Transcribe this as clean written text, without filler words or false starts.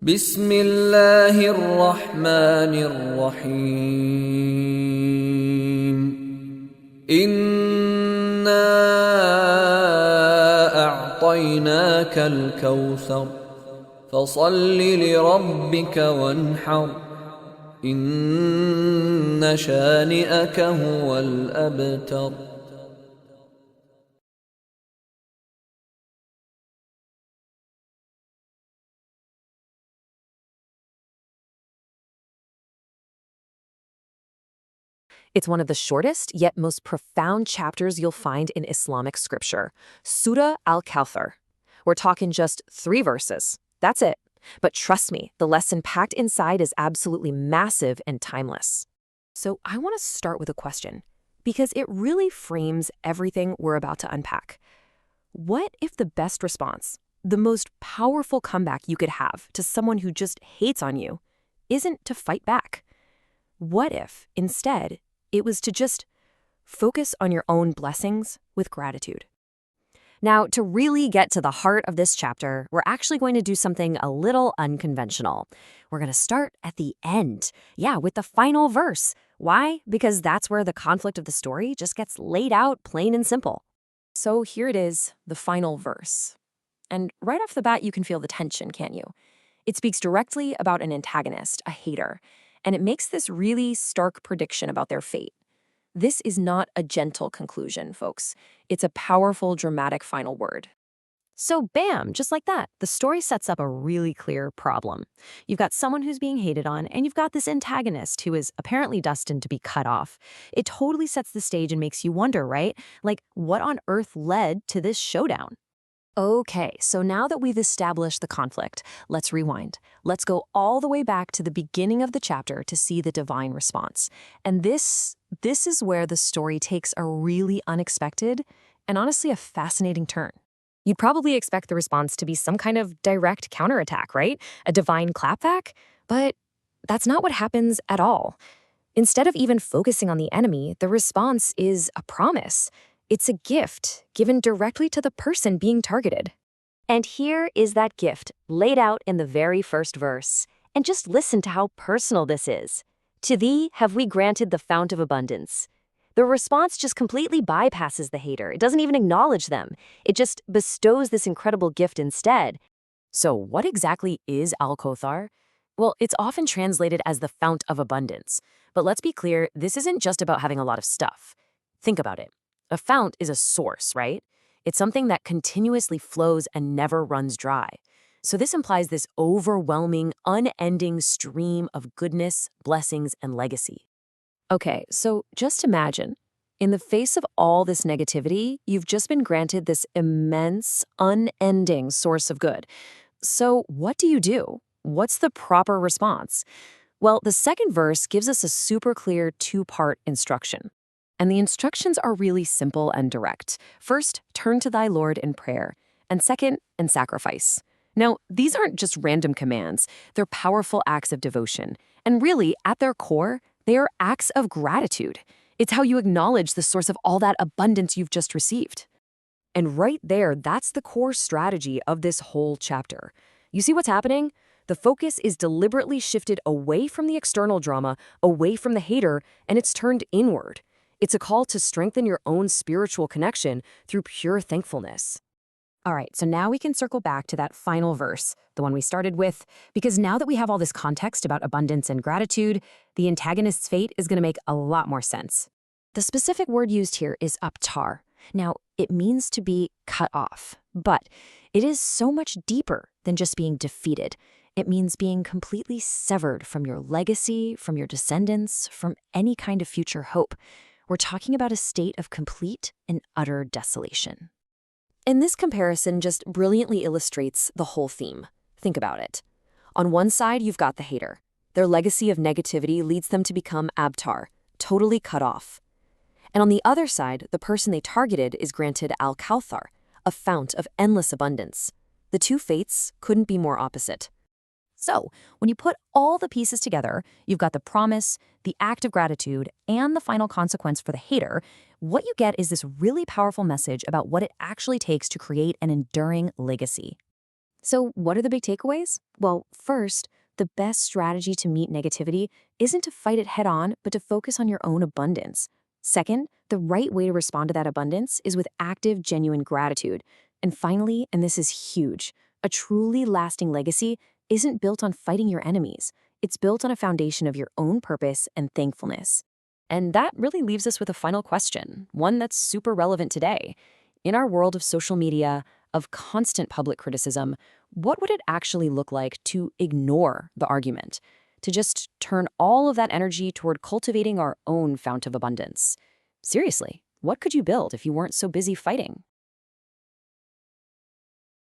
بسم الله الرحمن الرحيم إنا أعطيناك الكوثر فصل لربك وانحر إن شانئك هو الأبتر. It's one of the shortest yet most profound chapters you'll find in Islamic scripture, Surah Al Kauthar. We're talking just 3 verses. That's it. But trust me, the lesson packed inside is absolutely massive and timeless. So I want to start with a question, because it really frames everything we're about to unpack. What if the best response, the most powerful comeback you could have to someone who just hates on you, isn't to fight back? What if, instead, it was to just focus on your own blessings with gratitude? Now, to really get to the heart of this chapter, we're actually going to do something a little unconventional. We're going to start at the end. Yeah, with the final verse. Why? Because that's where the conflict of the story just gets laid out plain and simple. So here it is, the final verse. And right off the bat, you can feel the tension, can't you? It speaks directly about an antagonist, a hater, and it makes this really stark prediction about their fate. This is not a gentle conclusion, folks. It's a powerful, dramatic final word. So bam, just like that, the story sets up a really clear problem. You've got someone who's being hated on, and you've got this antagonist who is apparently destined to be cut off. It totally sets the stage and makes you wonder, right? Like, what on earth led to this showdown? Okay, so now that we've established the conflict, let's rewind. Let's go all the way back to the beginning of the chapter to see the divine response. And this is where the story takes a really unexpected and honestly a fascinating turn. You'd probably expect the response to be some kind of direct counterattack, right? A divine clapback? But that's not what happens at all. Instead of even focusing on the enemy, the response is a promise. It's a gift given directly to the person being targeted. And here is that gift laid out in the very first verse. And just listen to how personal this is. To thee have we granted the fount of abundance. The response just completely bypasses the hater. It doesn't even acknowledge them. It just bestows this incredible gift instead. So what exactly is Al Kauthar? Well, it's often translated as the fount of abundance. But let's be clear, this isn't just about having a lot of stuff. Think about it. A fount is a source, right? It's something that continuously flows and never runs dry. So this implies this overwhelming, unending stream of goodness, blessings, and legacy. Okay, so just imagine, in the face of all this negativity, you've just been granted this immense, unending source of good. So what do you do? What's the proper response? Well, the second verse gives us a super clear 2-part instruction. And the instructions are really simple and direct. First, turn to thy Lord in prayer. And second, in sacrifice. Now, these aren't just random commands. They're powerful acts of devotion. And really, at their core, they are acts of gratitude. It's how you acknowledge the source of all that abundance you've just received. And right there, that's the core strategy of this whole chapter. You see what's happening? The focus is deliberately shifted away from the external drama, away from the hater, and it's turned inward. It's a call to strengthen your own spiritual connection through pure thankfulness. All right, so now we can circle back to that final verse, the one we started with, because now that we have all this context about abundance and gratitude, the antagonist's fate is going to make a lot more sense. The specific word used here is abtar. Now, it means to be cut off, but it is so much deeper than just being defeated. It means being completely severed from your legacy, from your descendants, from any kind of future hope. We're talking about a state of complete and utter desolation. And this comparison just brilliantly illustrates the whole theme. Think about it. On one side, you've got the hater. Their legacy of negativity leads them to become abtar, totally cut off. And on the other side, the person they targeted is granted Al Kauthar, a fount of endless abundance. The two fates couldn't be more opposite. So, when you put all the pieces together, you've got the promise, the act of gratitude, and the final consequence for the hater. What you get is this really powerful message about what it actually takes to create an enduring legacy. So, what are the big takeaways? Well, first, the best strategy to meet negativity isn't to fight it head on, but to focus on your own abundance. Second, the right way to respond to that abundance is with active, genuine gratitude. And finally, and this is huge, a truly lasting legacy isn't built on fighting your enemies. It's built on a foundation of your own purpose and thankfulness. And that really leaves us with a final question, one that's super relevant today. In our world of social media, of constant public criticism, what would it actually look like to ignore the argument? To just turn all of that energy toward cultivating our own fount of abundance? Seriously, what could you build if you weren't so busy fighting?